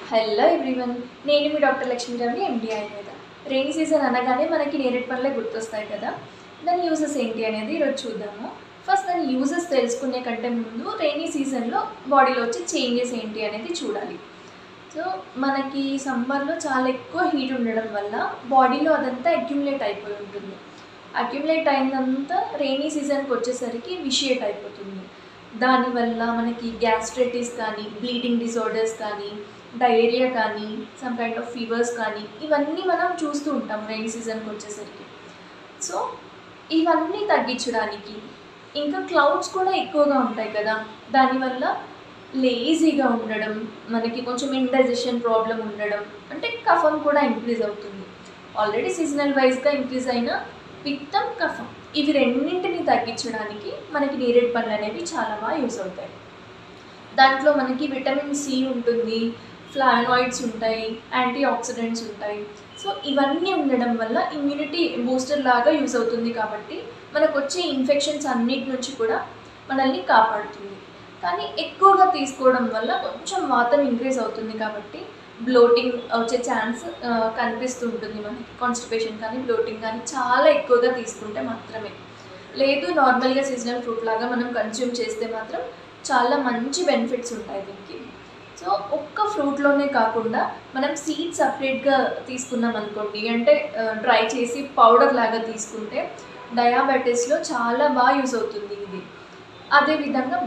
Hello everyone, నేను మీ doctor లక్ష్మీరావుని ఎండి Ayurveda. Rainy season అనగానే మనకి నేరేడు పండ్లే గుర్తొస్తాయి కదా. దాని యూజెస్ ఏంటి అనేది ఈరోజు చూద్దాము. ఫస్ట్ దాని యూజెస్ తెలుసుకునే కంటే ముందు రెయినీ సీజన్లో బాడీలో వచ్చే చేంజెస్ ఏంటి అనేది చూడాలి. సో మనకి సమ్మర్లో చాలా ఎక్కువ హీట్ ఉండడం వల్ల బాడీలో అదంతా అక్యుములేట్ అయిపోయి ఉంటుంది. అక్యుములేట్ అయినంతా రెయినీ సీజన్కి వచ్చేసరికి విషియేట్ అయిపోతుంది. దానివల్ల మనకి గ్యాస్ట్రైటిస్ కానీ, బ్లీడింగ్ డిజార్డర్స్ కానీ, డయేరియా కానీ, సమ్ కైండ్ ఆఫ్ ఫీవర్స్ కానీ ఇవన్నీ మనం చూస్తూ ఉంటాం రెయినీ సీజన్కి వచ్చేసరికి. సో ఇవన్నీ తగ్గించడానికి, ఇంకా క్లౌడ్స్ కూడా ఎక్కువగా ఉంటాయి కదా, దానివల్ల లేజీగా ఉండడం, మనకి కొంచెం ఇండైజెషన్ ప్రాబ్లం ఉండడం, అంటే కఫం కూడా ఇంక్రీజ్ అవుతుంది. ఆల్రెడీ సీజనల్ వైజ్గా ఇంక్రీజ్ అయిన పిత్తం, కఫం, ఇవి రెండింటిని తగ్గించడానికి మనకి నేరేడు పండ్లు అనేవి చాలా బాగా యూజ్ అవుతాయి. దాంట్లో మనకి విటమిన్ సి ఉంటుంది, ఫ్లావనాయిడ్స్ ఉంటాయి, యాంటీ ఆక్సిడెంట్స్ ఉంటాయి. సో ఇవన్నీ ఉండడం వల్ల ఇమ్యూనిటీ బూస్టర్ లాగా యూజ్ అవుతుంది. కాబట్టి మనకు వచ్చే ఇన్ఫెక్షన్స్ అన్నిటి నుంచి కూడా మనల్ని కాపాడుతుంది. కానీ ఎక్కువగా తీసుకోవడం వల్ల కొంచెం వాతం ఇంక్రీజ్ అవుతుంది కాబట్టి బ్లోటింగ్ వచ్చే ఛాన్స్ కనిపిస్తూ ఉంటుంది మనకి. కాన్స్టిపేషన్ కానీ, బ్లోటింగ్ కానీ చాలా ఎక్కువగా తీసుకుంటే మాత్రమే. లేదు, నార్మల్గా సీజనల్ ఫ్రూట్ లాగా మనం కన్జ్యూమ్ చేస్తే మాత్రం చాలా మంచి బెనిఫిట్స్ ఉంటాయి దీనికి. సో ఒక్క ఫ్రూట్లోనే కాకుండా మనం సీడ్స్ సపరేట్గా తీసుకున్నాం అనుకోండి, అంటే డ్రై చేసి పౌడర్ లాగా తీసుకుంటే డయాబెటీస్లో చాలా బాగా యూజ్ అవుతుంది ఇది. అదేవిధంగా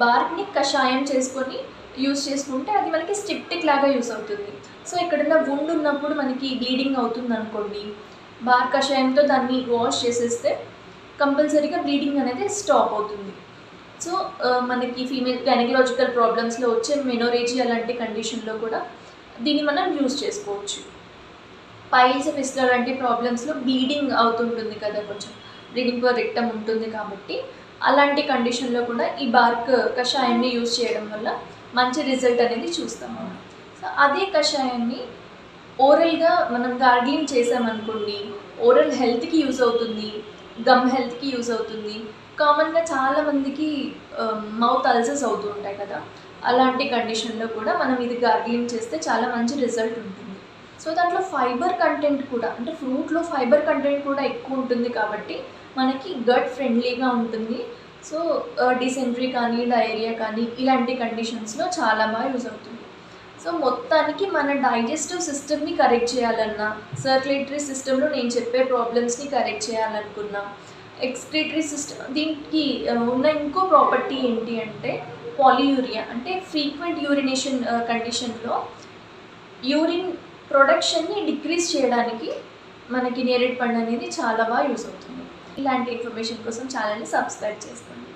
బార్క్ని కషాయం చేసుకొని యూజ్ చేసుకుంటే అది మనకి స్టిప్టిక్ లాగా యూజ్ అవుతుంది. సో ఎక్కడన్నా వుండ్ ఉన్నప్పుడు మనకి బ్లీడింగ్ అవుతుంది అనుకోండి, బార్ కషాయంతో దాన్ని వాష్ చేసేస్తే కంపల్సరీగా బ్లీడింగ్ అనేది స్టాప్ అవుతుంది. సో మనకి ఫీమేల్ గైనకలాజికల్ ప్రాబ్లమ్స్లో వచ్చే మెనోరేజియా లాంటి కండిషన్లో కూడా దీన్ని మనం యూజ్ చేసుకోవచ్చు. పైల్స్, ఫిస్టులా లాంటి ప్రాబ్లమ్స్లో బ్లీడింగ్ అవుతుంటుంది కదా, కొంచెం బ్లీడింగ్ పర్ రెక్టమ్ ఉంటుంది కాబట్టి అలాంటి కండిషన్లో కూడా ఈ బార్క్ కషాయాన్ని యూజ్ చేయడం వల్ల మంచి రిజల్ట్ అనేది చూస్తాము. సో అదే కషాయాన్ని ఓరల్గా మనం గార్గిలింగ్ చేసామనుకోండి, ఓరల్ హెల్త్కి యూజ్ అవుతుంది, గమ్ హెల్త్కి యూజ్ అవుతుంది. కామన్గా చాలామందికి మౌత్ అల్సర్స్ అవుతూ ఉంటాయి కదా, అలాంటి కండిషన్లో కూడా మనం ఇది గార్గిలింగ్ చేస్తే చాలా మంచి రిజల్ట్ ఉంటుంది. సో దాంట్లో ఫైబర్ కంటెంట్ కూడా, అంటే ఫ్రూట్లో ఫైబర్ కంటెంట్ కూడా ఎక్కువ ఉంటుంది కాబట్టి మనకి గట్ ఫ్రెండ్లీగా ఉంటుంది. సో డిసెంట్రీ కానీ, డయేరియా కానీ ఇలాంటి కండిషన్స్లో చాలా బాగా యూజ్ అవుతుంది. సో మొత్తానికి మన డైజెస్టివ్ సిస్టమ్ని కరెక్ట్ చేయాలన్నా, సర్క్యులేటరీ సిస్టంలో నేను చెప్పే ప్రాబ్లమ్స్ని కరెక్ట్ చేయాలనుకున్నా, ఎక్స్క్రీటరీ సిస్టమ్, దీనికి ఉన్న ఇంకో ప్రాపర్టీ ఏంటి అంటే పాలియూరియా, అంటే ఫ్రీక్వెంట్ యూరినేషన్ కండిషన్లో యూరిన్ ప్రొడక్షన్ని డిక్రీజ్ చేయడానికి మనకి నేరేడు పండు అనేది చాలా బాగా యూజ్ అవుతుంది. ఇలాంటి ఇన్ఫర్మేషన్ కోసం ఛానల్ని సబ్స్క్రైబ్ చేసుకోండి.